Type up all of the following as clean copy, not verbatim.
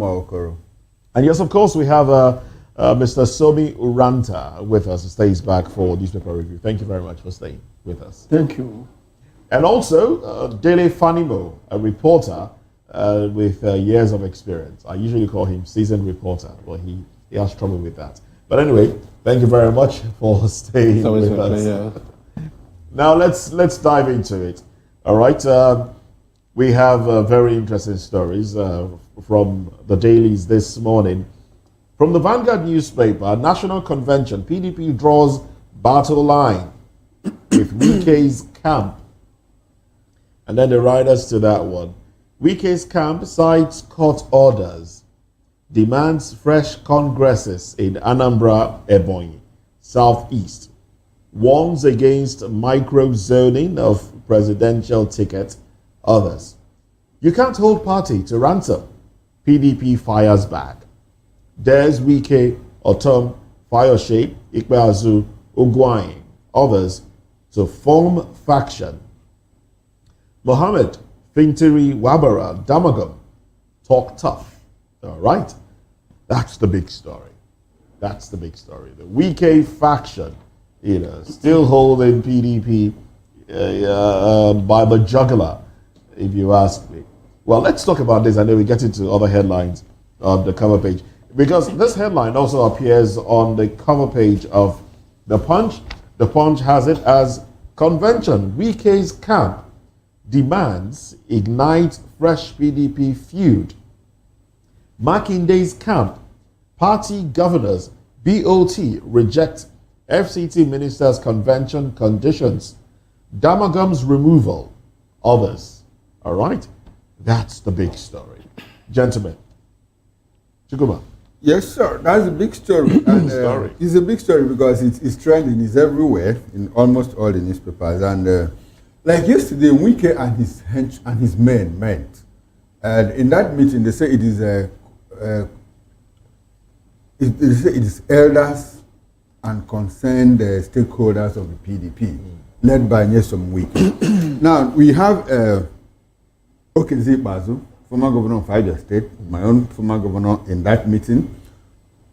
And yes, of course, we have Mr. Somi Uranta with us, who stays back for newspaper review. Thank you very much for staying with us. Thank you. And also, Dele Fanimo, a reporter with years of experience. I usually call him seasoned reporter, but he has trouble with that. But anyway, thank you very much for staying with us. Yeah. Now let's dive into it. All right, we have very interesting stories from the dailies this morning. From the Vanguard newspaper, National Convention, PDP draws battle line with Wike's camp. And then the riders to that one. Wike's camp cites court orders, demands fresh congresses in Anambra, Ebonyi, Southeast, warns against micro-zoning of presidential ticket, others. You can't hold party to ransom. PDP fires back. There's Wike, Otom, Fayoshe, Ikpeazu, Ugwain, others to form faction. Mohammed, Fintiri, Wabara, Damagum talk tough. All right. That's the big story. That's the big story. The Wike faction, still holding PDP by the jugular, if you ask me. Well, let's talk about this, and then we get into other headlines on the cover page. Because this headline also appears on the cover page of The Punch. The Punch has it as Convention, Wike's camp demands ignite fresh PDP feud. Makinde's camp, party governors, BOT reject FCT ministers' convention conditions. Damagum's removal, others. All right? That's the big story. Gentlemen. Chukuma. Yes, sir. That's a big story. And it's a big story because it's trending. It's everywhere in almost all the newspapers. And like yesterday, Wike and his men met. And in that meeting, they say it is elders and concerned stakeholders of the PDP, led by Nyesom Wike. Now, we have Okenzi Bazu, former governor of Niger State, my own former governor in that meeting.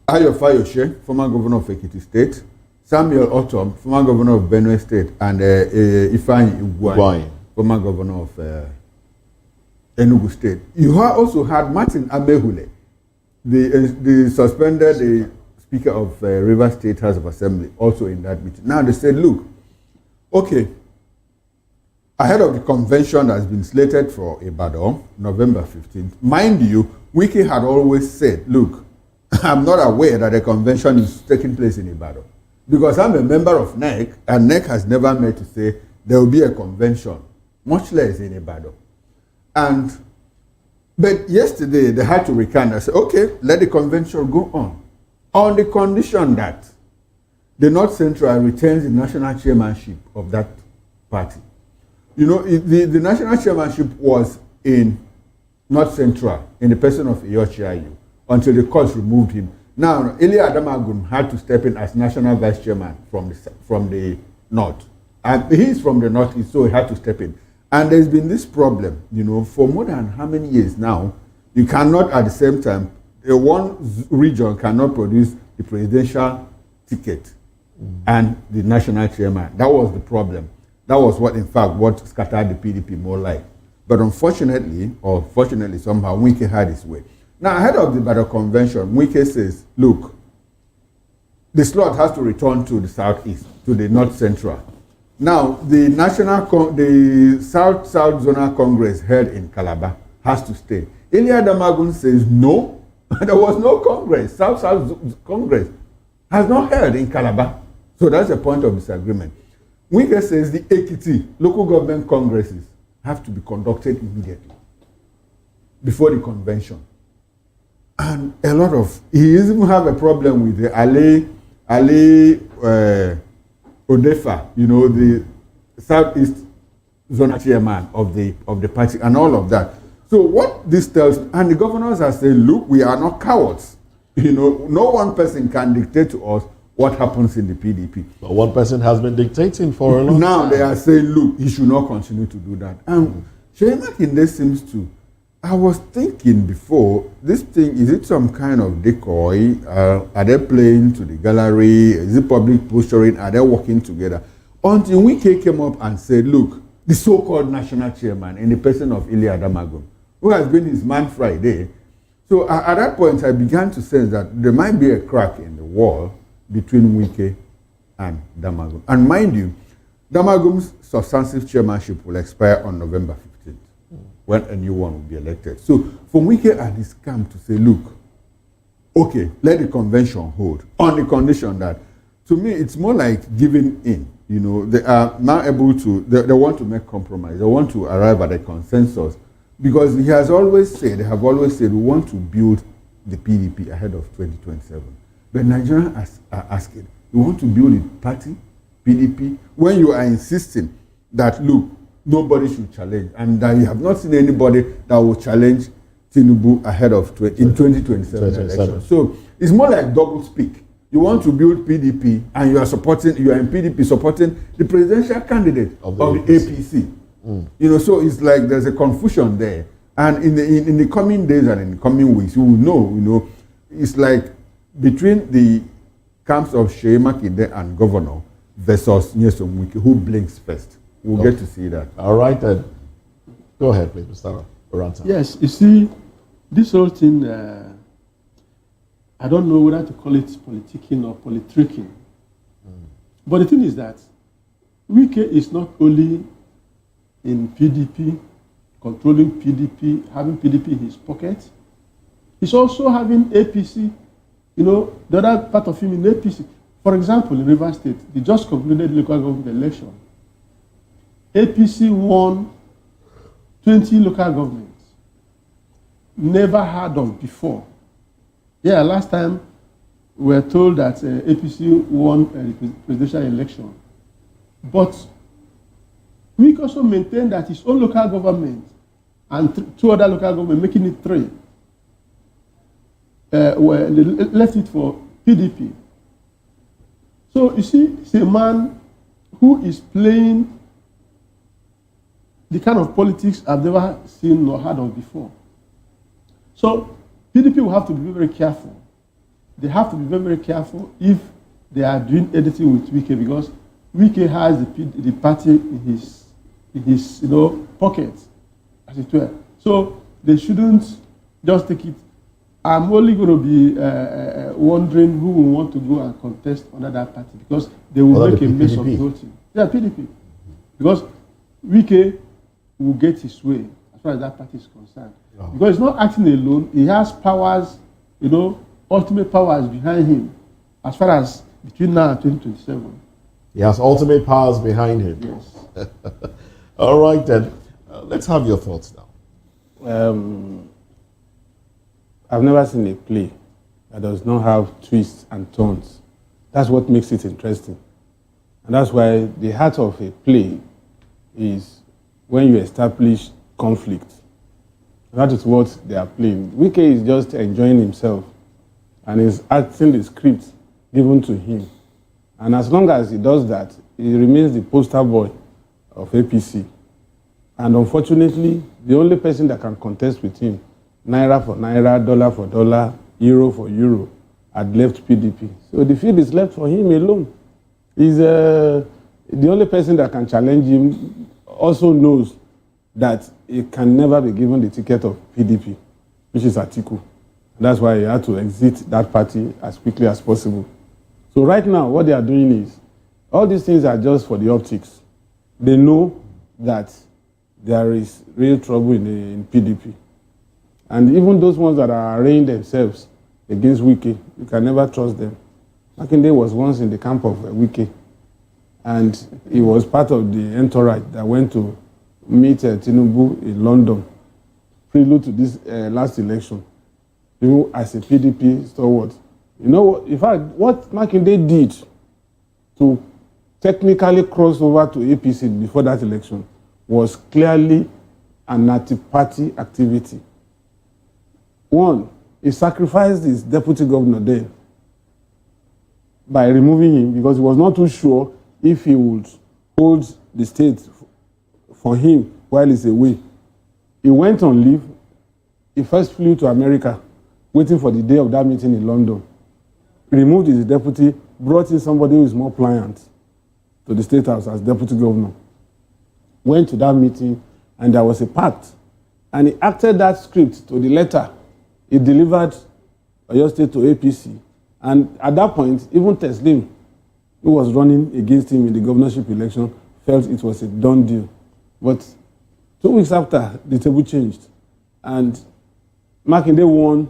Ayo Fayoshe, former governor of Ekiti State. Samuel Otom, former governor of Benue State. And Ifeanyi Ugwuanyi, former governor of Enugu State. You also had Martin Amehule, the suspended the Speaker of Rivers State House of Assembly, also in that meeting. Now they said, look, okay, ahead of the convention that's been slated for Ibadan, November 15th, mind you, Wike had always said, look, I'm not aware that a convention is taking place in Ibadan because I'm a member of NEC, and NEC has never met to say there will be a convention, much less in Ibadan. But yesterday they had to recant and say, okay, let the convention go on the condition that the North Central retains the national chairmanship of that party. You know, the national chairmanship was in North Central in the person of Iyochiayu until the courts removed him. Now, Eli Adamagun had to step in as national vice chairman from the North. And he's from the Northeast, so he had to step in. And there's been this problem, for more than how many years now, you cannot at the same time, one region cannot produce the presidential ticket and the national chairman. That was the problem. That was what scattered the PDP more like. But unfortunately, or fortunately somehow, Wike had his way. Now, ahead of the Ibadan convention, Wike says, look, the slot has to return to the Southeast, to the North Central. Now, the South Zonal Congress held in Calabar has to stay. Eli Adamagun says, no, there was no Congress. South Congress has not held in Calabar. So that's a point of disagreement. Wike says the Ekiti local government congresses have to be conducted immediately before the convention. And he even have a problem with the Ali Odefa, the Southeast Zone chairman of the party and all of that. So what this tells, and the governors are saying, look, we are not cowards. No one person can dictate to us what happens in the PDP. But one person has been dictating for a long time. Now they are saying, look, he should not continue to do that. And Shey Makinde seems to, I was thinking before, this thing, is it some kind of decoy? Are they playing to the gallery? Is it public posturing? Are they working together? Until Wike came up and said, look, the so-called national chairman in the person of Ilya Damagum, who has been his man Friday. So at that point, I began to sense that there might be a crack in the wall between Wike and Damagum. And mind you, Damagum's substantive chairmanship will expire on November 15th, when a new one will be elected. So for Wike and his camp to say, look, okay, let the convention hold, on the condition that, to me, it's more like giving in. You know, they are now able to, they want to make compromise. They want to arrive at a consensus. Because he has always said, they have always said, we want to build the PDP ahead of 2027. But Nigerians are asking, we want to build a party, PDP, when you are insisting that, look, nobody should challenge, and that you have not seen anybody that will challenge Tinubu ahead of in 2027 election. So it's more like double speak. You want to build PDP, and you are in PDP supporting the presidential candidate of the APC. You know, so it's like there's a confusion there. And in the coming days and in the coming weeks, you will know, you know, it's like between the camps of Shea Makinde and Governor versus Nyesom Wike, who blinks first. We'll get to see that. All right, then. Go ahead, please, Mr. Oranta. Yes, you see, this whole thing, I don't know whether to call it politicking or politricking. But the thing is that Wike is not only in PDP, controlling PDP, having PDP in his pocket. He's also having APC, you know, the other part of him in APC. For example, in Rivers State, the just concluded local government election. APC won 20 local governments. Never heard of before. Yeah, last time we were told that APC won the presidential election. But we also maintain that his own local government and two other local governments, making it three, were left it for PDP. So you see, it's a man who is playing the kind of politics I've never seen nor heard of before. So PDP will have to be very careful. They have to be very, very careful if they are doing anything with Wike, because Wike has the party in his pocket, as it were. So they shouldn't just take it. I'm only going to be wondering who will want to go and contest under that party, because they will make a mess of the whole thing. Yeah, PDP. Because Wike will get his way as far as that party is concerned. Oh. Because he's not acting alone. He has powers, ultimate powers behind him as far as between now and 2027. He has ultimate powers behind him. Yes. All right, then. Let's have your thoughts now. I've never seen a play that does not have twists and turns. That's what makes it interesting. And that's why the heart of a play is when you establish conflict. And that is what they are playing. Wike is just enjoying himself and is acting the script given to him. And as long as he does that, he remains the poster boy of APC. And unfortunately, the only person that can contest with him, Naira for Naira, dollar for dollar, euro for euro, had left PDP. So the field is left for him alone. He's the only person that can challenge him. Also knows that he can never be given the ticket of PDP, which is Atiku. That's why he had to exit that party as quickly as possible. So right now, what they are doing is, all these things are just for the optics. They know that there is real trouble in PDP. And even those ones that are arraying themselves against Wike, you can never trust them. Makinde was once in the camp of Wike, and he was part of the entourage that went to meet Tinubu in London, prelude to this last election, even as a PDP stalwart. You know what? In fact, what Makinde did to technically cross over to APC before that election was clearly an anti-party activity. One, he sacrificed his deputy governor then by removing him because he was not too sure if he would hold the state for him while he's away. He went on leave, he first flew to America, waiting for the day of that meeting in London, removed his deputy, brought in somebody who is more pliant to the State House as deputy governor, went to that meeting, and there was a pact. And he acted that script to the letter. He delivered Oyo State to APC. And at that point, even Teslim, who was running against him in the governorship election, felt it was a done deal. But 2 weeks after, the table changed. And Makinde won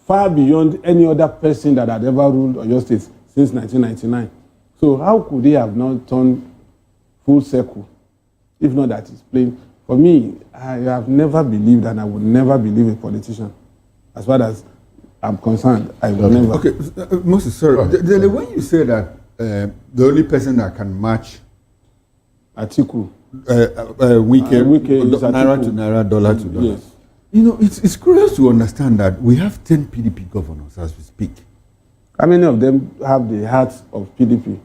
far beyond any other person that had ever ruled Oyo State since 1999. So how could they have not turned full circle, if not that it's plain? For me, I have never believed, and I would never believe a politician. As far as I'm concerned, I will never. Okay, Moses, sorry. When you say that the only person that can match Atiku, Wike, Naira to Naira, dollar to dollar. Yes. You know, it's curious to understand that we have 10 PDP governors as we speak. How many of them have the heart of PDP?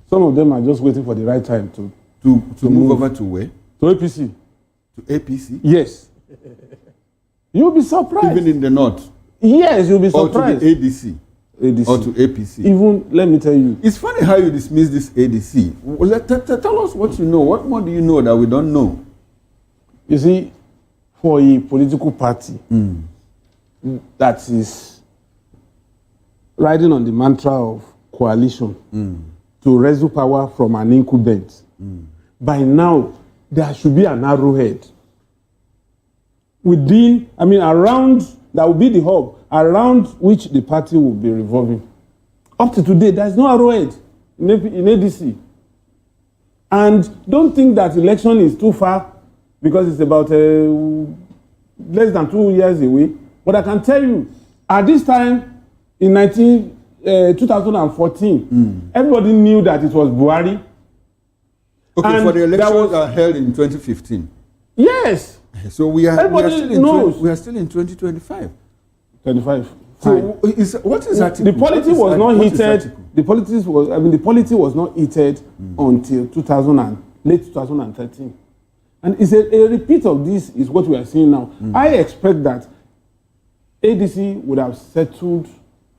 Some of them are just waiting for the right time to move over to where? To APC. To APC? Yes. You'll be surprised. Even in the north? Yes, you'll be surprised. Or to the ADC? ADC. Or to APC? Even, let me tell you. It's funny how you dismiss this ADC. Well, tell us what you know. What more do you know that we don't know? You see, for a political party that is riding on the mantra of coalition to wrestle power from an incumbent, by now, there should be an arrowhead within, around, that will be the hub, around which the party will be revolving. Up to today, there is no arrowhead in ADC. And don't think that election is too far, because it's about less than 2 years away. But I can tell you, at this time, in 2014, everybody knew that it was Buhari. Okay, and for the elections that are held in 2015. Yes. So we are still in 2025. 25. So what is Atiku? The polity was not heated. The polity was not heated until late 2013. And it's a repeat of this is what we are seeing now. I expect that ADC would have settled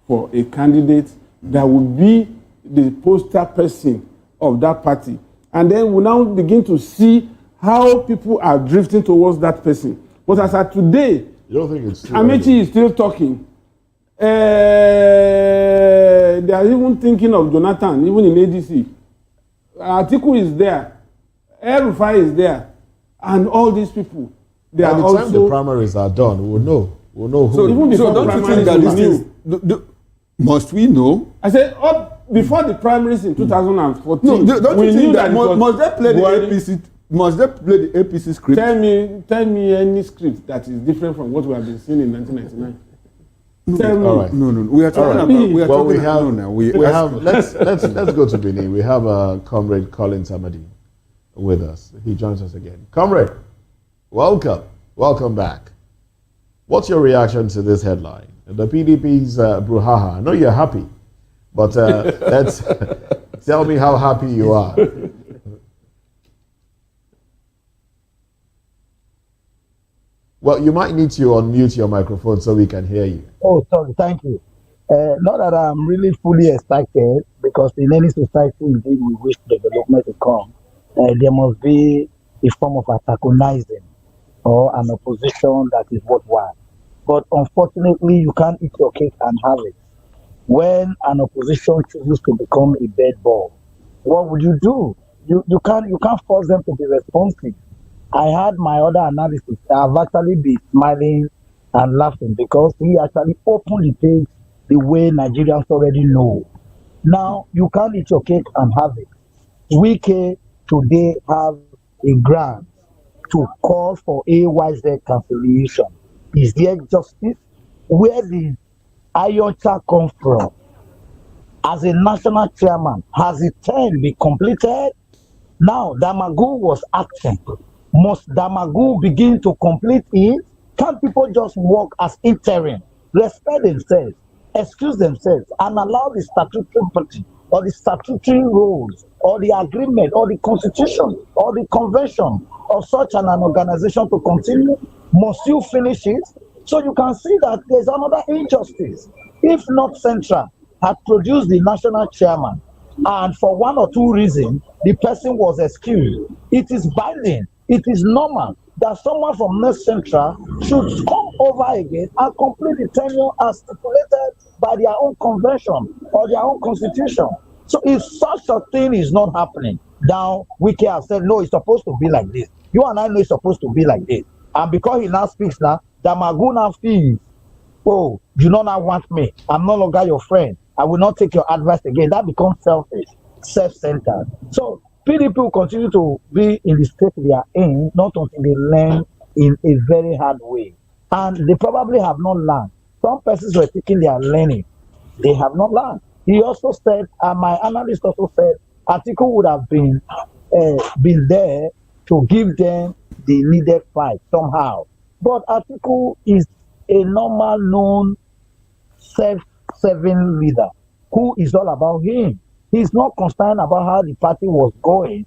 for a candidate that would be the poster person of that party. And then we now begin to see how people are drifting towards that person. But as of today, you don't think it's Amechi is still talking. They are even thinking of Jonathan, even in ADC. Atiku is there. Rufai is there. And all these people, they are also... By the time the primaries are done, we'll know. We'll know who... So, even before don't you think that this is... Must we know? I said, before the primaries in 2014, no, don't we you knew think that must they play the APC? Must they play the APC script? Tell me any script that is different from what we have been seeing in 1999. Tell me. All right. No. We are talking about. Let's go to Benin. We have Comrade Colin Samadi with us. He joins us again. Comrade, welcome back. What's your reaction to this headline? The PDP's brouhaha. I know you're happy, but let's tell me how happy you are. Well, you might need to unmute your microphone so we can hear you. Oh, sorry. Thank you. Not that I'm really fully excited, because in any society indeed we wish development to come, there must be a form of antagonizing or an opposition that is worthwhile. But unfortunately, you can't eat your cake and have it. When an opposition chooses to become a bed ball, what would you do? You can't force them to be responsive. I had my other analysis. I've actually been smiling and laughing because he actually openly takes the way Nigerians already know. Now, you can't eat your cake and have it. Wiki today have a grant to call for AYZ cancellation. Is there justice? Where did Ayocha come from? As a national chairman, has the term been completed? Now, Damagu was acting. Must Damagu begin to complete it? Can't people just work as interim, respect themselves, excuse themselves, and allow the statutory party or the statutory rules or the agreement or the constitution or the convention of such an organization to continue? Must you finish it? So you can see that there's another injustice. If not Central had produced the national chairman, and for one or two reasons, the person was excused, it is binding, it is normal that someone from North Central should come over again and complete the tenure as stipulated by their own convention or their own constitution. So if such a thing is not happening, now Wiki has said, no, it's supposed to be like this. You and I know it's supposed to be like this. And because he now speaks now, the Maguna feels, oh, you don't now want me. I'm no longer your friend. I will not take your advice again. That becomes selfish, self-centered. So PDP will continue to be in the state they are in, not until they learn in a very hard way. And they probably have not learned. Some persons were thinking they are learning. They have not learned. He also said, and my analyst also said, Atiku would have been there to give them the needed fight somehow. But Atiku is a normal, known, self-serving leader who is all about him. He's not concerned about how the party was going.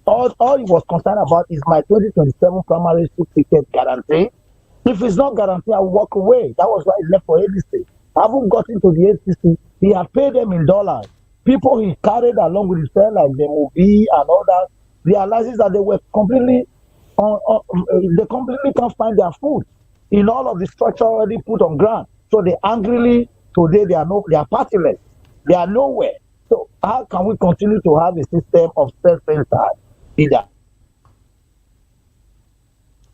All he was concerned about is my 2027 primary ticket guarantee. If it's not guaranteed, I will walk away. That was why he left for ADC. I haven't got into the ADC. He had paid them in dollars. People he carried along with himself, like the Mobi and all that, realizes that they were completely, they completely can't find their food in all of the structure already put on ground. So they angrily, today they are partyless. They are nowhere. So how can we continue to have a system of self-centered leader?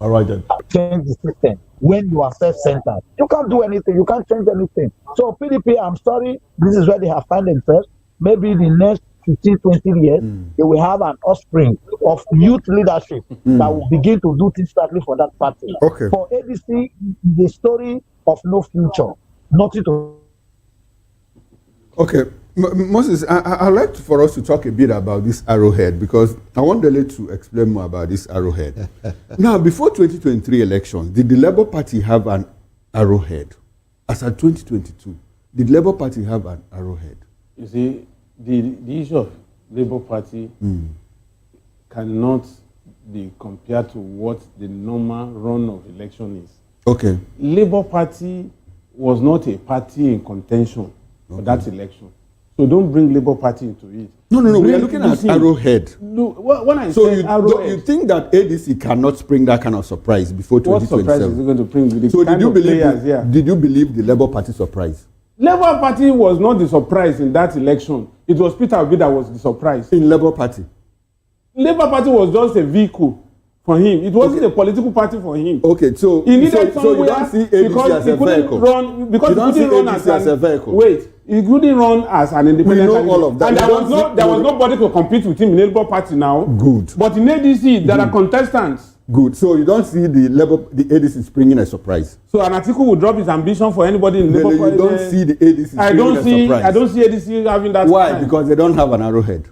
All right then. Change the system when you are self-centered. You can't do anything. You can't change anything. So PDP, I'm sorry, this is where they have found themselves. Maybe in the next 15, 20 years, they will have an offspring of youth leadership that will begin to do things slightly for that party. Okay. For ADC, the story of no future. Nothing to... Okay. Moses, I'd like for us to talk a bit about this arrowhead because I want Dele to explain more about this arrowhead. Now, before 2023 elections, did the Labour Party have an arrowhead? As at 2022, did Labour Party have an arrowhead? You see, the issue of Labour Party cannot be compared to what the normal run of election is. Okay. Labour Party was not a party in contention for that election. So don't bring Labour Party into it. No. We are looking at arrowhead. Look, when I so say arrowhead, you think that ADC cannot spring that kind of surprise before 2027? What surprise is it going to bring? With the so kind did you believe the Labour Party surprise? Labour Party was not the surprise in that election. It was Peter Obi that was the surprise. In Labour Party? Labour Party was just a vehicle for him. It wasn't a political party for him. Okay, so he needed so you don't see ADC as a vehicle? Because you don't see ADC as a vehicle? Wait, he couldn't run as an independent candidate. All of that. And there was nobody to compete with him in Labour Party now. Good. But in ADC, there are contestants. Good. So you don't see the ADC springing a surprise. So an Atiku will drop his ambition for anybody in Labour Party. You don't see the ADC springing a surprise. I don't see ADC having that. Why? Time. Because they don't have an arrowhead.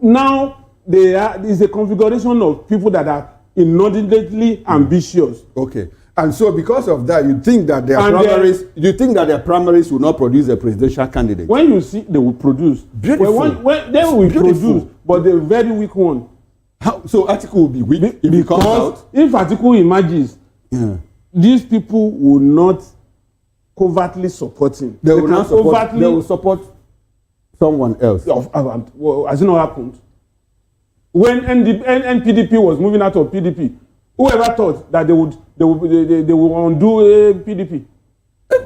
Now is a configuration of people that are inordinately ambitious. Okay. And so because of that, you think that their primaries will not produce a presidential candidate? When you see they will produce. Beautiful. When they will produce, but the very weak one. How? So Atiku will be weak if he comes out? If Atiku emerges, these people will not covertly support him. They will support someone else. Has it not happened? When NPDP was moving out of PDP, whoever thought that they would undo PDP?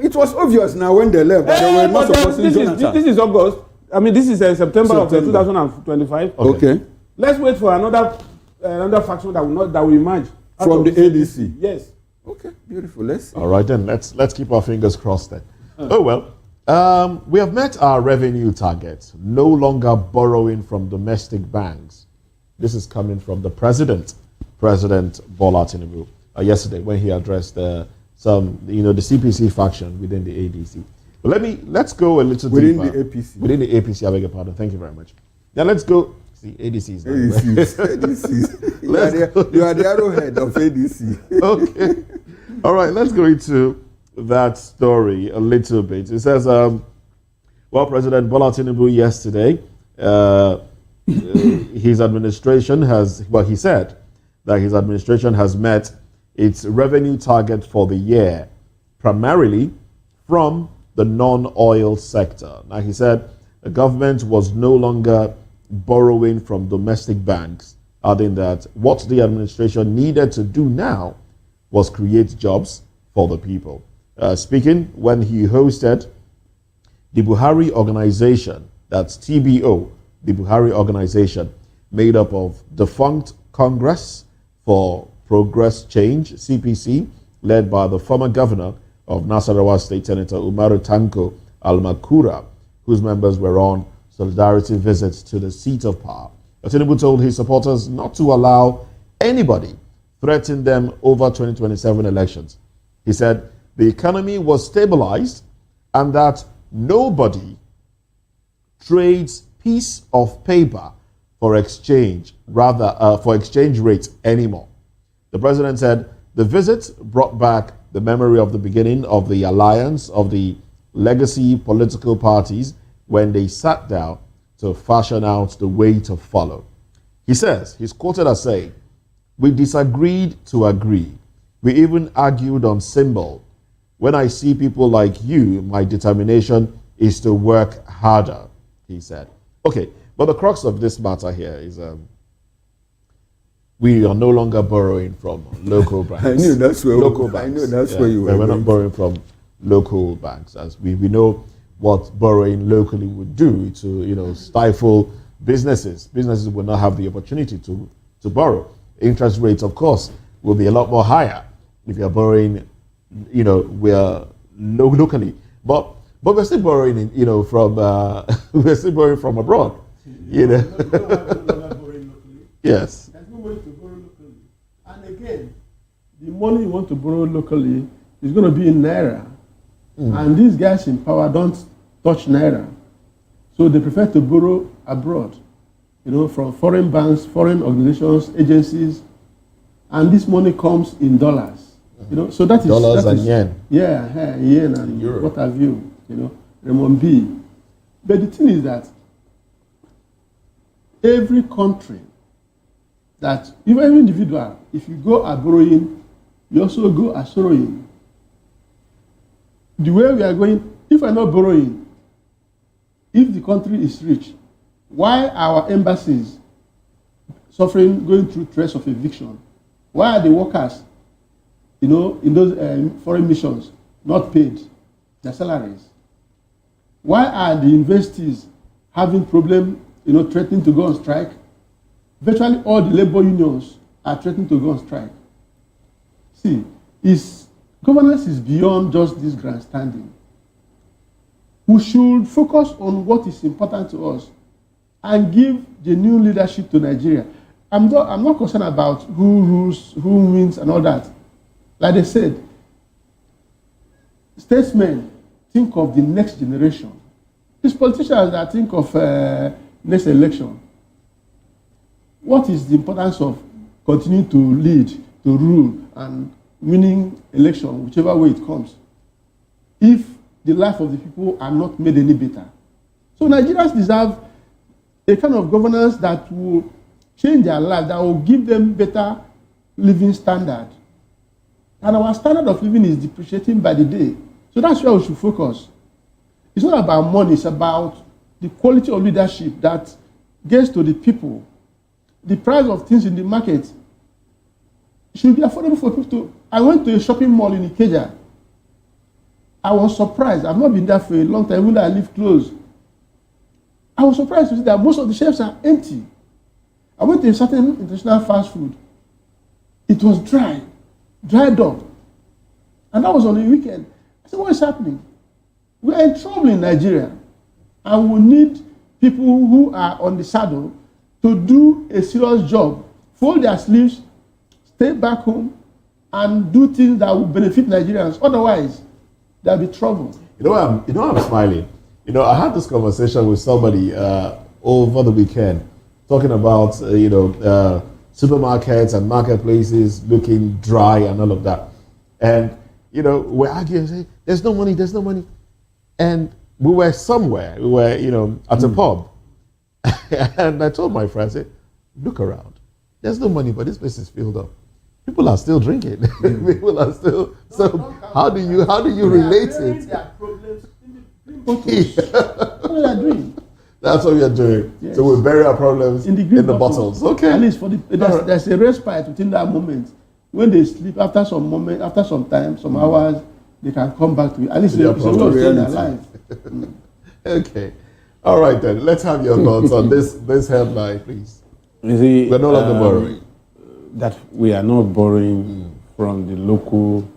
It was obvious now when they left that they were not supporting Jonathan. This is August. I mean, this is September of 2025. Okay. Let's wait for another faction that will emerge from the ADC. Yes. Okay. Beautiful. Let's see. All right then. Let's keep our fingers crossed then. Oh well. We have met our revenue targets. No longer borrowing from domestic banks. This is coming from the President Bola Tinubu, yesterday when he addressed the CPC faction within the ADC. But let's go a little within deeper. The APC. Within the APC, I beg your pardon. Thank you very much. Now let's go. See, ADCs. You are the arrowhead of ADC. Okay. All right. Let's go into that story a little bit. It says, President Bola Tinubu yesterday. His administration he said that his administration has met its revenue target for the year, primarily from the non-oil sector. Now, he said the government was no longer borrowing from domestic banks, adding that what the administration needed to do now was create jobs for the people. Speaking when he hosted the Buhari organization, that's TBO, the Buhari organization, made up of defunct Congress for Progress Change, CPC, led by the former governor of Nasarawa State, Senator Umaru Tanko Almakura, whose members were on solidarity visits to the seat of power. Tinubu told his supporters not to allow anybody threaten them over 2027 elections. He said the economy was stabilized and that nobody trades piece of paper for exchange rate anymore. The president said the visit brought back the memory of the beginning of the alliance of the legacy political parties when they sat down to fashion out the way to follow. He says, he's quoted as saying, "We disagreed to agree. We even argued on symbol. When I see people like you, my determination is to work harder," he said. Okay, but the crux of this matter here is we are no longer borrowing from local banks. I knew that's where local banks. I knew that's where you were. We're not borrowing from local banks, as we know what borrowing locally would do to stifle businesses. Businesses will not have the opportunity to borrow. Interest rates, of course, will be a lot more higher if you're borrowing, we're locally. But we're still borrowing, from we're still borrowing from abroad. Yes. There's no money to borrow locally. And again, the money you want to borrow locally is going to be in Naira. And these guys in power don't touch Naira. So they prefer to borrow abroad, from foreign banks, foreign organizations, agencies. And this money comes in dollars. So that is dollars and yen. Yeah, yen and Euro. What have you, renminbi. But the thing is that every country that, even every individual, if you go at borrowing, you also go at sorrowing. The way we are going, if we're not borrowing, if the country is rich, why are our embassies suffering, going through threats of eviction? Why are the workers, in those foreign missions not paid their salaries? Why are the universities having problem, threatening to go on strike? Virtually all the labor unions are threatening to go on strike. See, governance is beyond just this grandstanding. We should focus on what is important to us and give the new leadership to Nigeria. I'm not concerned about who rules, who wins, and all that. Like they said, statesmen think of the next generation. These politicians that think of next election. What is the importance of continuing to lead, to rule, and winning election, whichever way it comes, if the life of the people are not made any better? So Nigerians deserve a kind of governance that will change their life, that will give them better living standard. And our standard of living is depreciating by the day. So that's where we should focus. It's not about money, it's about the quality of leadership that gets to the people. The price of things in the market should be affordable for people. I went to a shopping mall in Ikeja. I was surprised. I've not been there for a long time, even though I live close. I was surprised to see that most of the shelves are empty. I went to a certain international fast food. It was dried up. And that was on a weekend. I said, what is happening? We are in trouble in Nigeria. And we need people who are on the saddle to do a serious job, fold their sleeves, stay back home, and do things that will benefit Nigerians. Otherwise, there'll be trouble. I'm smiling. I had this conversation with somebody over the weekend, talking about supermarkets and marketplaces looking dry and all of that. And we're arguing, saying, there's no money. And we were somewhere, at a pub. And I told my friend, I said, look around. There's no money, but this place is filled up. people are still drinking. People are still. So how do you relate it? Their problems in the green bottles. What are they doing? That's what we are doing. Yes. So we bury our problems In the green bottles. Okay. At least for there's a respite within that moment. When they sleep, after some time, some hours, they can come back to it. At least it's a way of staying alive. Okay. All right then. Let's have your thoughts on this headline, please. You see, We're no longer borrowing. That we are not borrowing from the local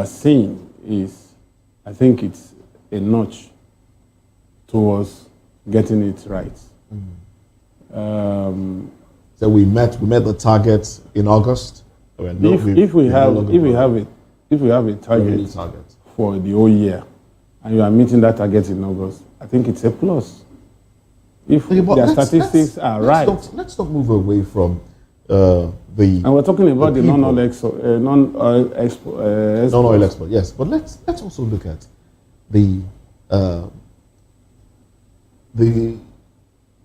scene is, I think it's a notch towards getting it right. So we met the target in August. If we have a target for the whole year, and you are meeting that target in August, I think it's a plus. If their statistics are right. Let's not move away from the. And we're talking about the non-oil non-oil export. Yes, but let's also look at the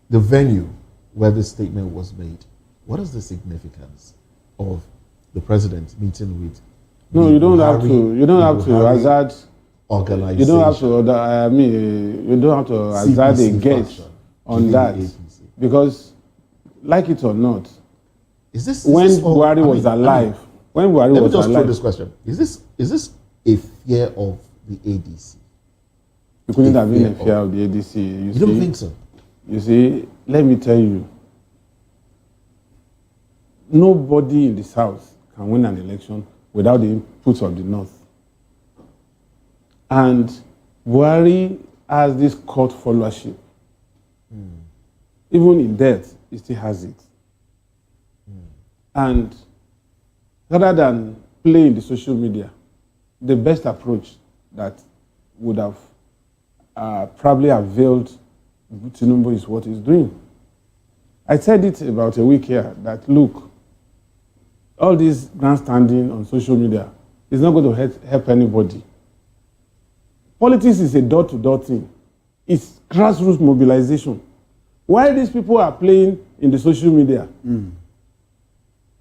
venue where this statement was made. What is the significance of the president meeting with? No, you don't have to. You don't have to hazard. Organization. You don't have to. You don't have to hazard a guess on that, because, like it or not, when Buhari was alive, let me just throw this question: Is this a fear of the ADC? It couldn't have been a fear of the ADC. You don't think so? You see, let me tell you, nobody in the South can win an election without the input of the North. And Buhari has this cult followership. Even in death, he still has it. And rather than playing the social media, the best approach that would have probably availed Tinubu is what he's doing. I said it about a week here that, look, all this grandstanding on social media is not going to help anybody. Politics is a door-to-door thing. It's grassroots mobilization. While these people are playing in the social media,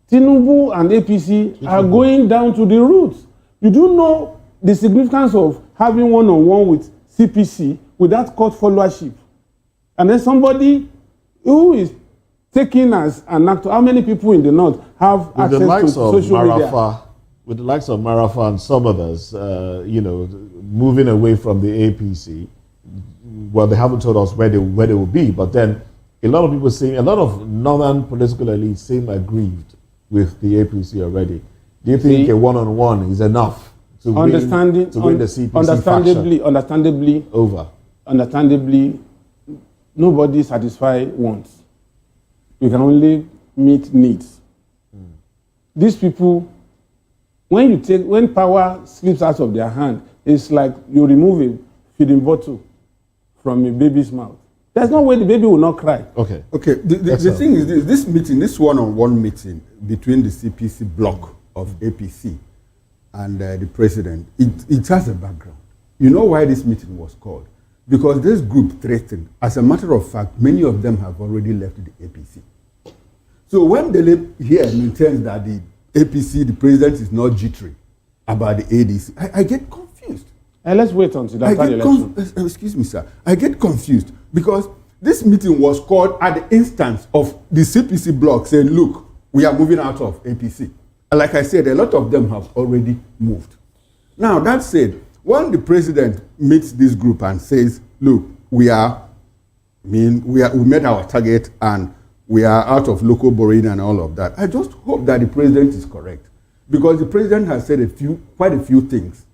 Tinubu and APC are going down to the roots. You do know the significance of having one-on-one with CPC without court followership. And then somebody who is taken as an actor, how many people in the North have access to social media? With the likes of Marafa and some others, moving away from the APC, well, they haven't told us where they will be, but then a lot of northern political elites seem aggrieved with the APC already. Do you think a one-on-one is enough to win the CPC faction? Understandably, nobody satisfies wants. You can only meet needs. These people, when power slips out of their hand, it's like you remove a feeding bottle from a baby's mouth. There's no way the baby will not cry. Okay. The thing is this one-on-one meeting between the CPC bloc of APC and the president, it has a background. You know why this meeting was called? Because this group threatened. As a matter of fact, many of them have already left the APC. So when Dele here maintains that the APC, the president is not jittery about the ADC, I get confused. Let's wait until after the election. Excuse me, sir. I get confused because this meeting was called at the instance of the CPC bloc saying, look, we are moving out of APC. And like I said, a lot of them have already moved. Now, that said, when the president meets this group and says, look, we met our target and we are out of local borrowing and all of that, I just hope that the president is correct. Because the president has said quite a few things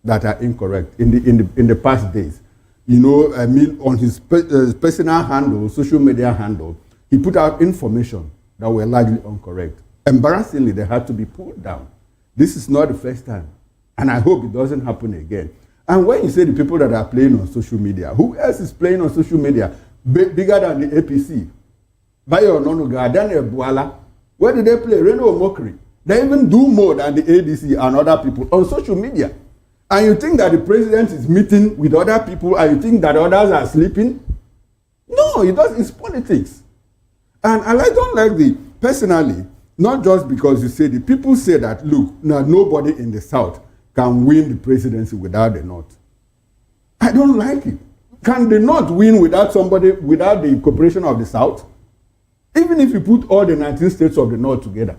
that are incorrect in the past days. On his personal handle, social media handle, he put out information that were largely incorrect. Embarrassingly, they had to be pulled down. This is not the first time, and I hope it doesn't happen again. And when you say the people that are playing on social media, who else is playing on social media bigger than the APC? Bayo Onanuga, Daniel Buala. Where did they play? Reno Mokri. They even do more than the ADC and other people on social media. And you think that the president is meeting with other people and you think that others are sleeping? No, it's politics. And I don't like the personally, not just because you say the people say that, look, now nobody in the South can win the presidency without the North. I don't like it. Can the North win without somebody, without the cooperation of the South? Even if you put all the 19 states of the North together,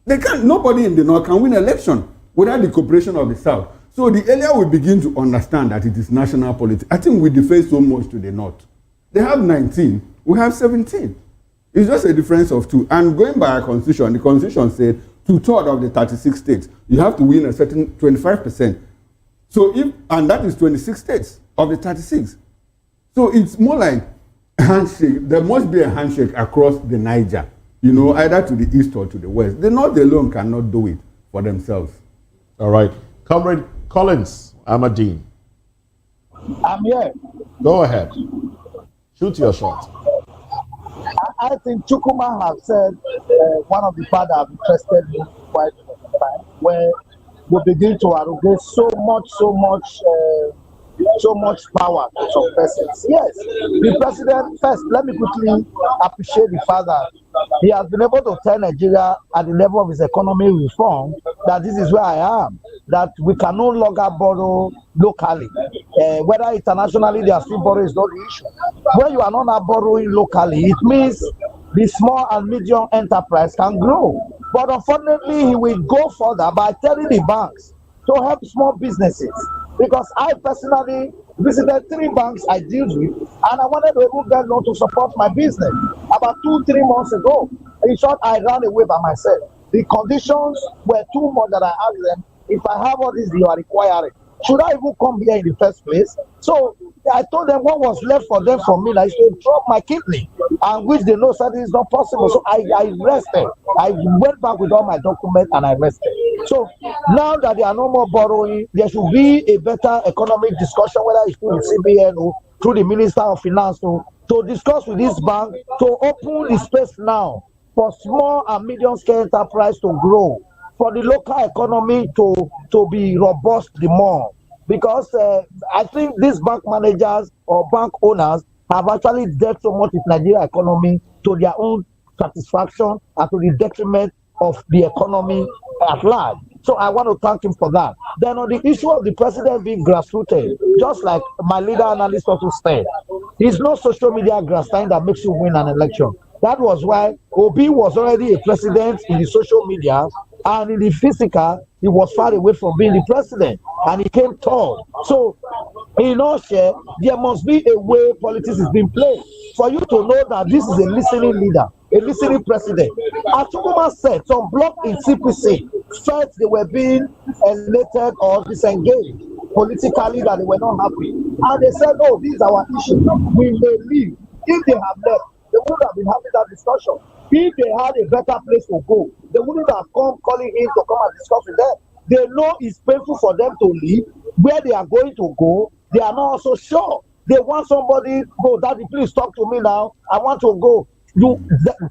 they can't, nobody in the North can win election without the cooperation of the South. So the earlier we begin to understand that it is national politics, I think we defer so much to the North. They have 19, we have 17. It's just a difference of 2. And going by our constitution, the constitution said 2/3 of the 36 states, you have to win a certain 25%. So if, and that is 26 states of the 36. So it's more like a handshake. There must be a handshake across the Niger, you know, either to the east or to the west. The North alone cannot do it for themselves. All right. Comrade Collins Amadine. I'm here. Go ahead. Shoot your shot. I think Chukuma has said one of the part that have interested me quite a time, where we begin to arrogate so much power to some persons. Yes, the president, first, let me quickly appreciate the fact that he has been able to tell Nigeria at the level of his economy reform that this is where I am, that we can no longer borrow locally. Whether internationally they are still borrowing is not the issue. When you are not borrowing locally, it means the small and medium enterprise can grow. But unfortunately, he will go further by telling the banks to help small businesses. Because I personally visited 3 banks I deal with, and I wanted to able get loan to support my business. About 2-3 months ago, in short, I ran away by myself. The conditions were too much that I asked them, if I have all this you are requiring, should I even come here in the first place? So I told them what was left for them from me, like to drop my kidney, and which they know said is not possible. So I rested. I went back with all my documents and I rested. So now that they are no more borrowing, there should be a better economic discussion, whether it's through the CBN or through the Minister of Finance, to discuss with this bank to open the space now for small and medium scale enterprise to grow, for the local economy to be robust the more. Because I think these bank managers or bank owners have actually dealt so much with Nigeria economy to their own satisfaction and to the detriment of the economy at large. So I want to thank him for that. Then on the issue of the president being grassrooted, just like my leader analyst also said, it's no social media grassroots that makes you win an election. That was why Obi was already a president in the social media, and in the physical, he was far away from being the president, and he came tall. So, in all share, there must be a way politics is being played for you to know that this is a listening leader, a listening president. Atiku said some bloc in CPC felt they were being elected or disengaged politically, that they were not happy, and they said, "Oh, this is our issue. We may leave." If they have left, they would have been having that discussion. If they had a better place to go, they wouldn't have come calling in to come and discuss with them. They know it's painful for them to leave. Where they are going to go, they are not also sure. They want somebody, go, Daddy, please talk to me now. I want to go.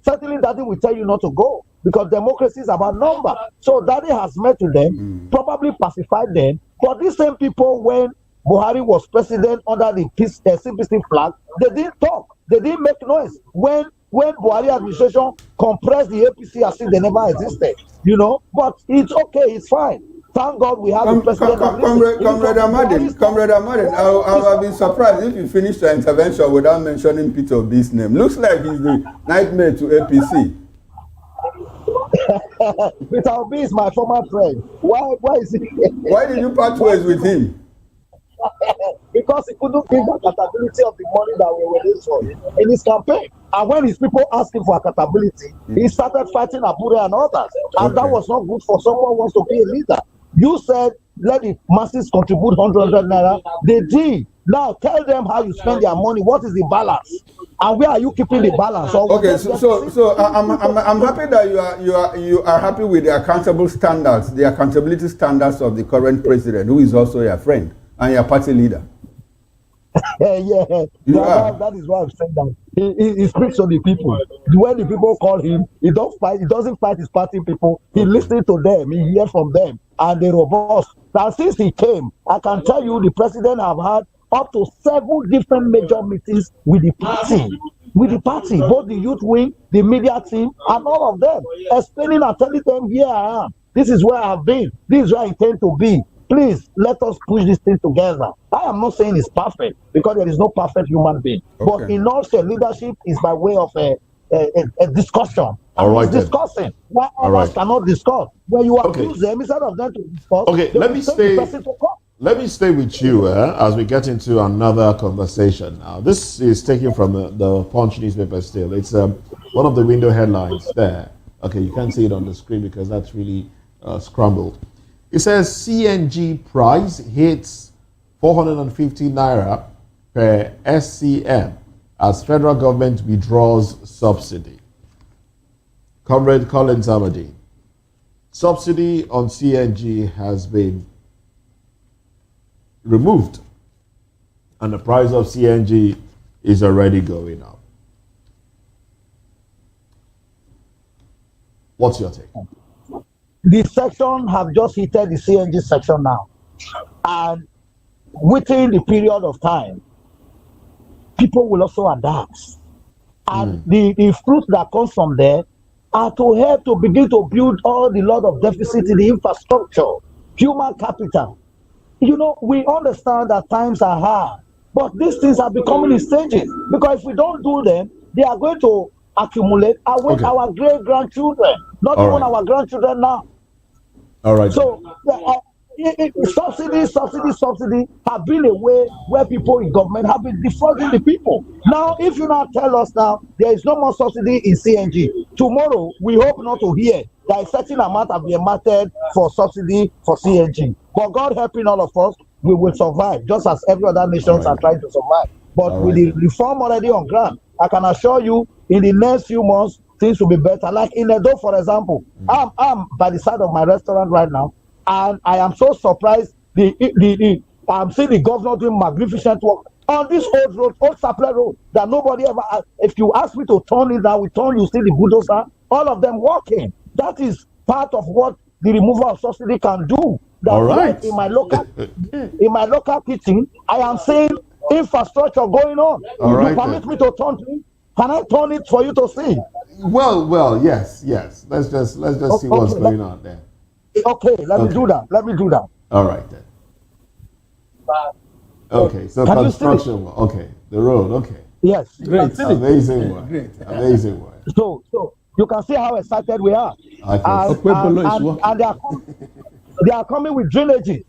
Certainly Daddy will tell you not to go, because democracy is about number. So Daddy has met with them, probably pacified them. But these same people, when Buhari was president under the CPC flag, they didn't talk. They didn't make noise. When Buhari administration compressed the APC as if they never existed, you know. But it's okay, it's fine. Thank God we have a president. Comrade Amadin, I would have been surprised if you finished your intervention without mentioning Peter Obi's name. Looks like he's the nightmare to APC. Peter Obi is my former friend. Why is he? Why did you part ways with him? Because he couldn't give accountability of the money that we were raised for in his campaign. And when his people asked him for accountability, he started fighting Abure and others. And that was not good for someone who wants to be a leader. You said, let the masses contribute 100 naira. They did. Now tell them how you spend their money. What is the balance? And where are you keeping the balance? Okay, so I'm happy that you are happy with the accountable standards, the accountability standards of the current president, who is also your friend and your party leader. That is why I'm saying that he speaks to the people. When the people call him, he doesn't fight his party people. He listens to them, he hears from them, and they're robust. And since he came, I can tell you the president have had up to 7 different major meetings with the party. with the party, both the youth wing, the media team, and all of them, explaining and telling them, here I am. This is where I have been. This is where I intend to be. Please, let us push this thing together. I am not saying it's perfect, because there is no perfect human being. Okay. But in all fair, leadership is by way of a discussion. All right, and discussing. Why All others right. cannot discuss? When you Okay. accuse them, instead of them to discuss, Okay, they let will me take stay- the person to court. Let me stay with you as we get into another conversation. Now, this is taken from the Punch newspaper still. It's one of the window headlines there. Okay, you can't see it on the screen because that's really scrambled. It says CNG price hits 450 Naira per SCM as federal government withdraws subsidy. Comrade Collins Amadi, subsidy on CNG has been removed and the price of CNG is already going up. What's your take? The section have just hit the CNG section now, and within the period of time, people will also adapt, and the fruit that comes from there are to help to begin to build all the lot of deficit in the infrastructure, human capital. You know, we understand that times are hard, but these things are becoming in stages, because if we don't do them, they are going to accumulate Okay. our great grandchildren, not All even right. our grandchildren now. All right. So subsidy have been a way where people in government have been defrauding the people. Now, if you now tell us now there is no more subsidy in CNG, tomorrow we hope not to hear that a certain amount have been earmarked for subsidy for CNG. But God helping all of us, we will survive, just as every other nations are trying to survive. But with the reform already on ground, I can assure you, in the next few months, things will be better. Like in Edo, for example, I'm by the side of my restaurant right now, and I am so surprised. I'm seeing the governor doing magnificent work on this old road, old supply road, that nobody ever. If you ask me to turn it down, we turn. You see the bulldozer, all of them working. That is part of what the removal of subsidy can do. That's All right. why in my local kitchen, I am seeing infrastructure going on. All right, You permit then. me to turn it? Can I turn it for you to see? Well, yes. Let's just see what's going on there. Okay, let me do that. All right then. Okay, so Can you see it? construction. Okay, the road. Okay, Yes. Great. amazing one. Great. Amazing one. So you can see how excited we are. I can see. Okpebolo is working. And they are coming with drainages.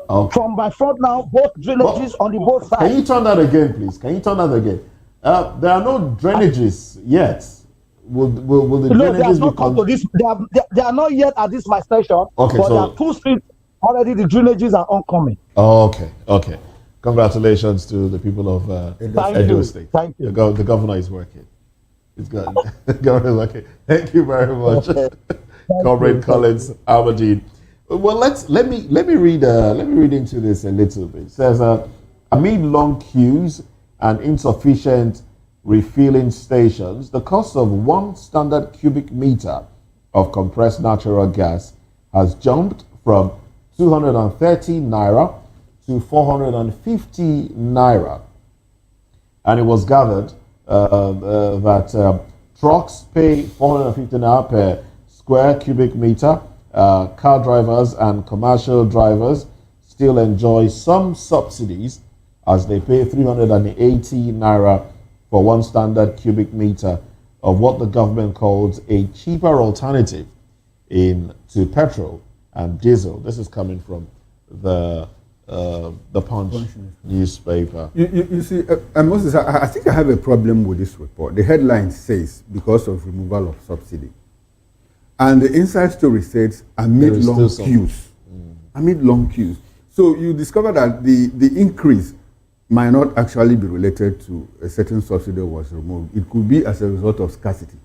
Okay. From my front now, both drainages on the both Can sides. you turn that again, please? Can you turn that again? There are no drainages yet. Will the No, they have drainages not come to this. They are not yet at this my station. Okay, but so- there are 2 streets already. The drainages are oncoming. Oh, okay. Congratulations to the people of Thank Edo you. State. Thank you. The governor is working. It's good. The governor is working. Thank you very much, Comrade Collins Aberdeen. Well, let me read into this a little bit. It says amid long queues and insufficient refilling stations, the cost of 1 standard cubic meter of compressed natural gas has jumped from 230 Naira to 450 Naira. And it was gathered that trucks pay 450 Naira per square cubic meter. Car drivers and commercial drivers still enjoy some subsidies as they pay 380 Naira for 1 standard cubic meter of what the government calls a cheaper alternative to petrol and diesel. This is coming from the Punch newspaper. You see, Moses, I think I have a problem with this report. The headline says because of removal of subsidy. And the inside story says amid long queues. Amid long queues. So you discover that the increase might not actually be related to a certain subsidy was removed. It could be as a result of scarcity.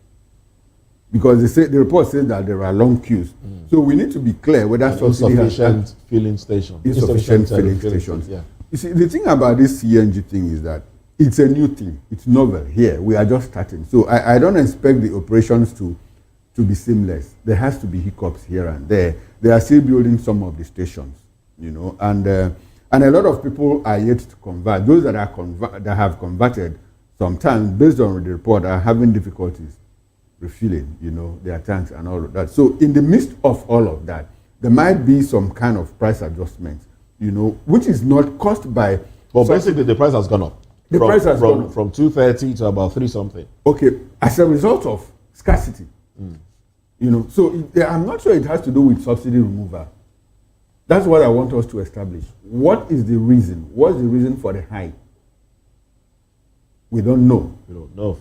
Because the report says that there are long queues. So we need to be clear whether subsidy has Insufficient filling station. insufficient filling stations. Yeah. You see, the thing about this CNG thing is that it's a new thing. It's novel here. We are just starting. So I don't expect the operations to be seamless. There has to be hiccups here and there. They are still building some of the stations, and a lot of people are yet to convert. Those that have converted, sometimes, based on the report, are having difficulties refilling, their tanks and all of that. So in the midst of all of that, there might be some kind of price adjustment, which is not caused by... Well, basically, the price has gone up. The price has gone up. From 230 to about 3 something. Okay, as a result of scarcity. So I'm not sure it has to do with subsidy removal. That's what I want us to establish. What is the reason? What's the reason for the high? We don't know. We don't know.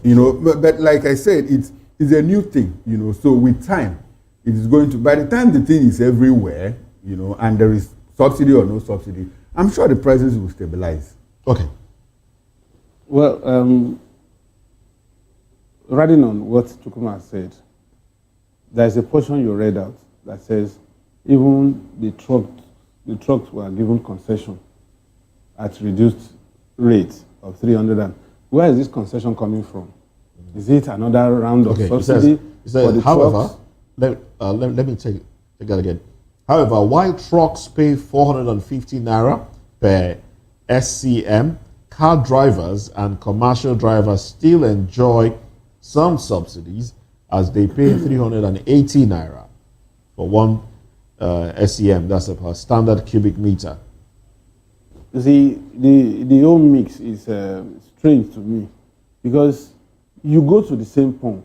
But like I said, it's a new thing, So with time, it is going to, by the time the thing is everywhere, and there is subsidy or no subsidy, I'm sure the prices will stabilize. Okay. Well, riding on what Chukwuma said, there is a portion you read out that says even the trucks were given concession at reduced rate of 300. Where is this concession coming from? Is it another round of subsidy for the however, trucks? let me take that again. However, while trucks pay 450 Naira per SCM, car drivers and commercial drivers still enjoy some subsidies as they pay 380 Naira for one SCM, that's a standard cubic meter. You see, the whole mix is strange to me because you go to the same pump.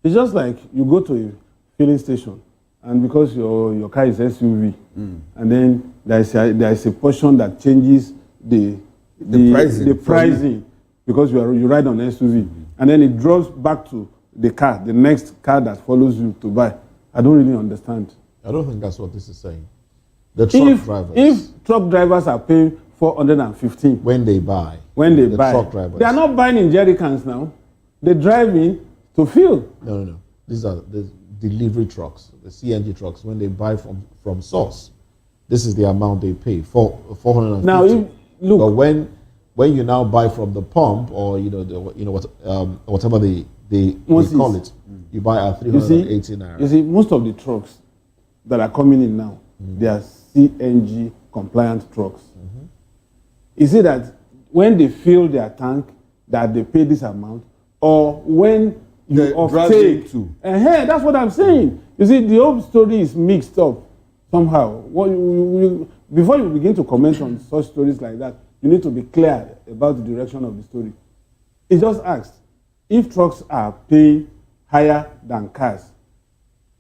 It's just like you go to a filling station and because your car is SUV, and then there is a portion that changes the pricing because you ride on SUV, and then it drops back to the next car that follows you to buy. I don't really understand. I don't think that's what this is saying. The truck drivers. If truck drivers are paying 415 when they buy, truck drivers, they are not buying in jerry cans now. They're driving to fill. No. These are the delivery trucks, the CNG trucks. When they buy from source, this is the amount they pay for 450. Now, look. But when you now buy from the pump or whatever they call it, you buy at 380 Naira. You see, most of the trucks that are coming in now, they are CNG compliant trucks. Is it that when they fill their tank that they pay this amount, or when you offtake? That's what I'm saying. You see, the whole story is mixed up somehow. Before you begin to comment on such stories like that, you need to be clear about the direction of the story. It's just asked, if trucks are paying higher than cars,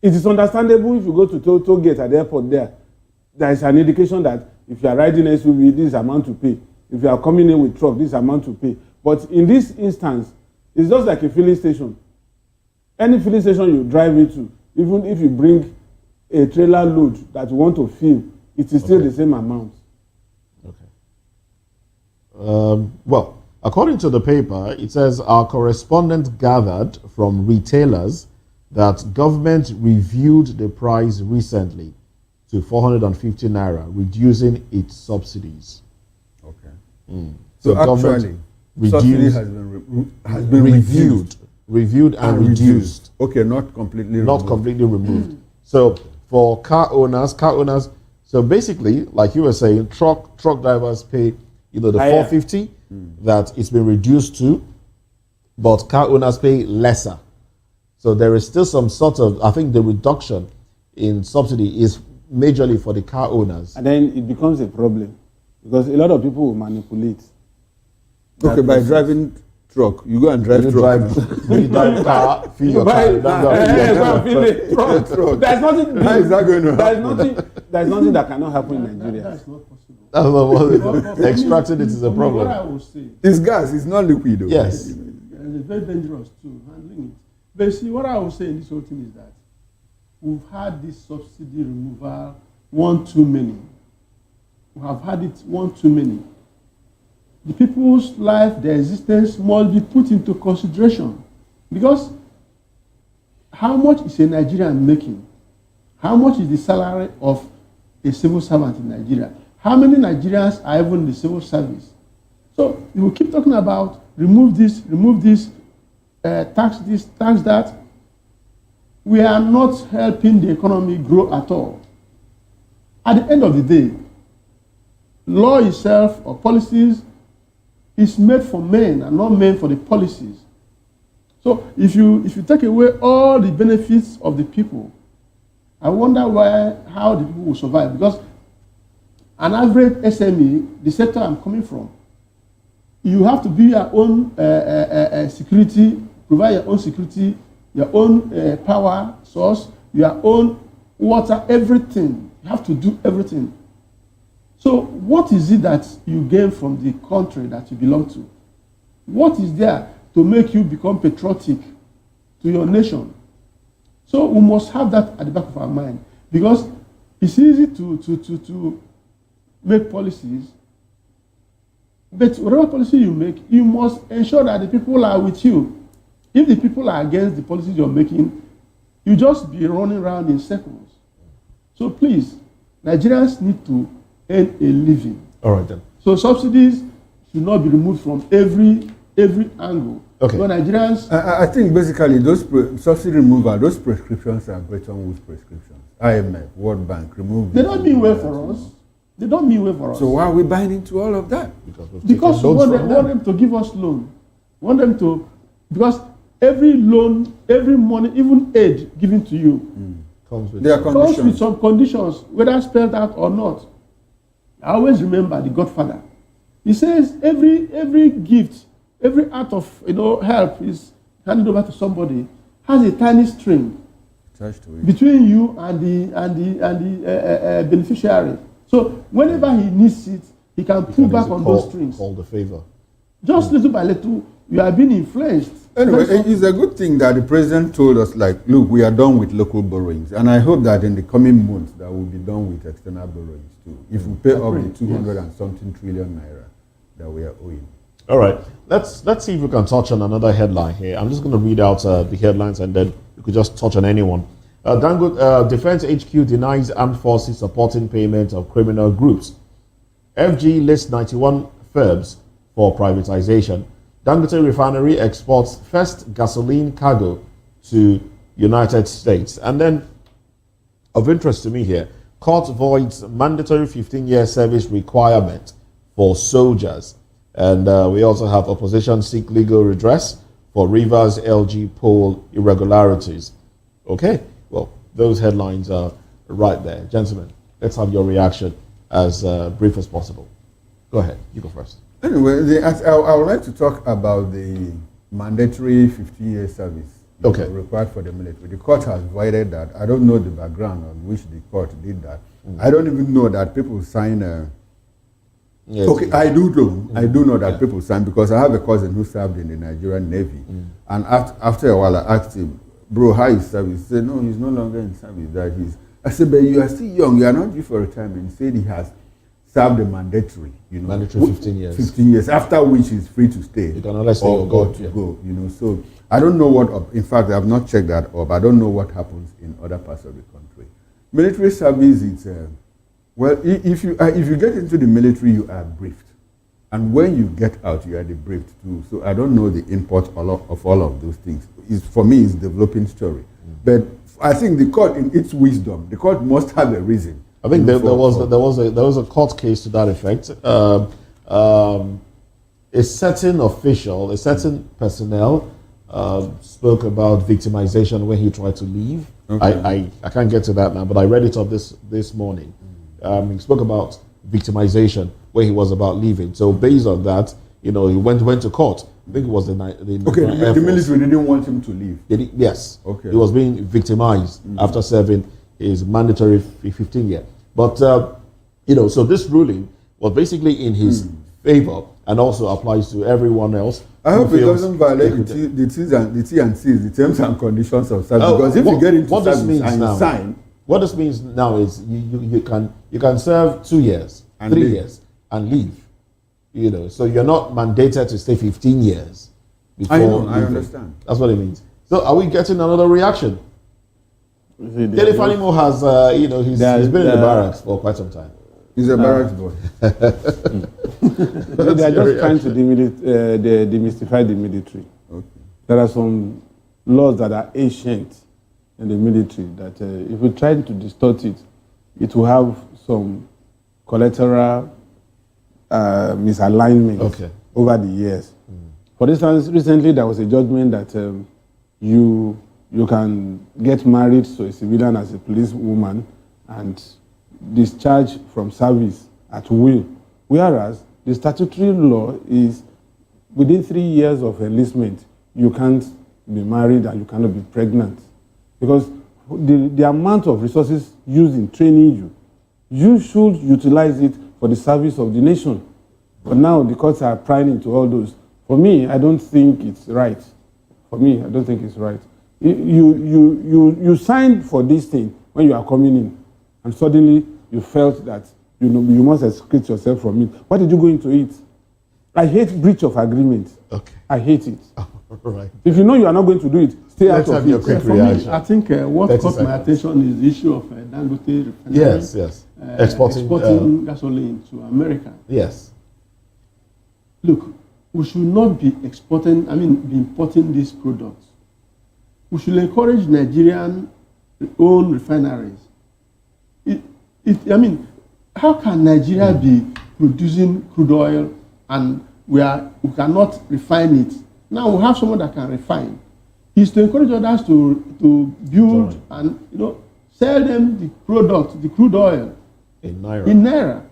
it is understandable if you go to toll gate at the airport there is an indication that if you are riding SUV, this amount to pay. If you are coming in with truck, this amount to pay. But in this instance, it's just like a filling station. Any filling station you drive into, even if you bring a trailer load that you want to fill, it is still the same amount. Okay. Well, according to the paper, it says our correspondent gathered from retailers that government reviewed the price recently to 450 Naira, reducing its subsidies. Okay. So actually, subsidy has been reviewed and reduced. Okay, not completely removed. So for car owners, so basically, like you were saying, truck drivers pay the 450 that it's been reduced to, but car owners pay lesser. So there is still some sort of, I think the reduction in subsidy is majorly for the car owners. And then it becomes a problem because a lot of people will manipulate. Okay, by driving truck, you go and drive truck. You drive car, fill your car. There's nothing. How is that going to happen? There's nothing that cannot happen in Nigeria. That's not possible. Extracting it is a problem. What I will say, it's gas, it's not liquid. Though. Yes. And it's very dangerous too, handling it. But see, what I will say in this whole thing is that we've had this subsidy removal one too many. We have had it one too many. The people's life, their existence must be put into consideration. Because how much is a Nigerian making? How much is the salary of a civil servant in Nigeria? How many Nigerians are even in the civil service? So you will keep talking about remove this, tax this, tax that. We are not helping the economy grow at all. At the end of the day, law itself or policies, is made for men and not made for the policies. So if you take away all the benefits of the people, I wonder how the people will survive. Because an average SME, the sector I'm coming from, you have to be your own security, provide your own security, your own power source, your own water, everything. You have to do everything. So what is it that you gain from the country that you belong to? What is there to make you become patriotic to your nation? So we must have that at the back of our mind, because it's easy to make policies, but whatever policy you make, you must ensure that the people are with you. If the people are against the policies you're making, you just be running around in circles. So please, Nigerians need to earn a living. All right then. So subsidies should not be removed from every angle. Okay. So Nigerians, I think basically those subsidy removal, those prescriptions are Bretton Woods prescriptions. IMF, World Bank, remove. they don't mean well for us. They don't mean well for us. So why are we buying into all of that? Because we want them to give us loan. Want them to, because every loan, every money, even aid given to you comes with comes with some conditions, whether spelled out or not. I always remember the Godfather. He says every gift, every act of help is handed over to somebody has a tiny string Attached to it. between you and the beneficiary. So whenever he needs it, he can pull back on those strings. Called the favor. Just little by little, you are being influenced. Anyway, it's a good thing that the president told us, like, look, we are done with local borrowings. And I hope that in the coming months that we'll be done with external borrowings too. If we pay off the 200 and something trillion naira that we are owing. All right. Let's see if we can touch on another headline here. I'm just going to read out the headlines and then we could just touch on anyone. Dangote Defense HQ denies armed forces supporting payment of criminal groups. FG lists 91 firms for privatization. Dangote Refinery exports first gasoline cargo to United States. And then, of interest to me here, court voids mandatory 15-year service requirement for soldiers. And we also have opposition seek legal redress for Rivers LG poll irregularities. Okay, well, those headlines are right there. Gentlemen, let's have your reaction as brief as possible. Go ahead, you go first. Anyway, I would like to talk about the mandatory 50-year service required for the military. The court has voided that. I don't know the background on which the court did that. I don't even know that people sign I do know that people sign, because I have a cousin who served in the Nigerian Navy. And after a while, I asked him, bro, how is service? He said, no, he's no longer in service. I said, but you are still young. You are not due for retirement. He said he has served the mandatory, mandatory 15 years. 15 years, after which he's free to stay. You can only stay or go. So I don't know what, in fact, I have not checked that up. I don't know what happens in other parts of the country. Military service, it's, if you get into the military, you are briefed. And when you get out, you are debriefed too. So I don't know the import of all of those things. For me, it's a developing story. But I think the court, in its wisdom, the court must have a reason. I think there was a court case to that effect. A certain official, a certain personnel spoke about victimization when he tried to leave. Okay. I can't get to that now, but I read it up this morning. He spoke about victimization when he was about leaving. So based on that, he went to court. I think it was the military didn't want him to leave. Yes. Okay. He was being victimized after serving his mandatory 15 year. But so this ruling was basically in his favor and also applies to everyone else. I hope it doesn't violate the T's and C's, the terms and conditions of service. Because if you get into service and you sign, what this means now is you can serve 2 years, 3 years, and leave. So you're not mandated to stay 15 years before. I understand. That's what it means. So are we getting another reaction? Telefanimo has, he's been in the barracks for quite some time. He's a barracks boy. They are just trying to demystify the military. Okay. There are some laws that are ancient in the military that if we try to distort it, it will have some collateral misalignment. Okay. over the years. For instance, recently there was a judgment that you can get married to a civilian as a police woman and discharge from service at will, whereas the statutory law is within 3 years of enlistment, you can't be married and you cannot be pregnant. Because the amount of resources used in training you, you should utilize it for the service of the nation. But now the courts are prying into all those. For me, I don't think it's right. For me, I don't think it's right. You signed for this thing when you are coming in, and suddenly you felt that you must exclude yourself from it. What did you go into it? I hate breach of agreement. Okay. I hate it. Right. If you know you are not going to do it, stay Let's out have of your it. quick For reaction. me, I think what 30 caught my seconds. attention is the issue of Dangote Refinery. Yes. Exporting, gasoline to America. yes. Look, we should not be be importing these products. We should encourage Nigerian-owned refineries. How can Nigeria be producing crude oil and we cannot refine it? Now we have someone that can refine. Is to encourage others to build and sell them the product, the crude oil In Naira.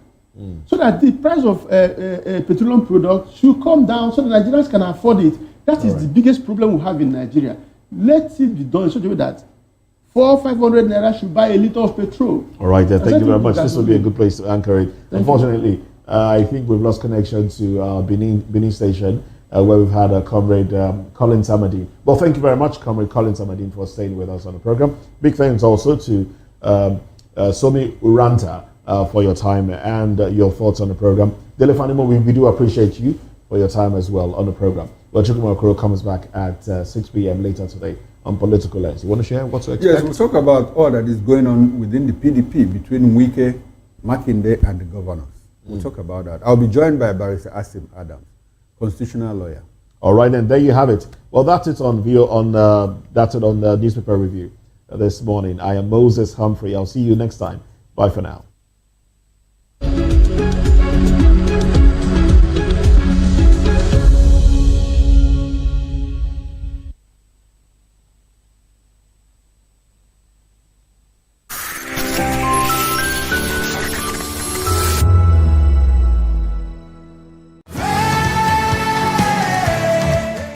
so that the price of petroleum product should come down so that Nigerians can afford it. That is the biggest problem we have in Nigeria. Let it be done in such a way that 400-500 naira should buy a liter of petrol. All right, thank you very much. That This will be a good place to anchor it. Unfortunately, I think we've lost connection to Benin Station, where we've had a comrade Colin Samadin. Well, thank you very much, comrade Colin Samadin, for staying with us on the program. Big thanks also to Somi Uranta for your time and your thoughts on the program. Dele Fanimo, we do appreciate you for your time as well on the program. Well, Chukwuma Okoro comes back at 6 p.m. later today on Political Lens. You want to share what to expect? Yes, we'll talk about all that is going on within the PDP between Wike, Makinde, and the governors. We'll talk about that. I'll be joined by Barrister Asim Adams, constitutional lawyer. All right, and there you have it. Well, that's it on the newspaper review this morning. I am Moses Humphrey. I'll see you next time. Bye for now.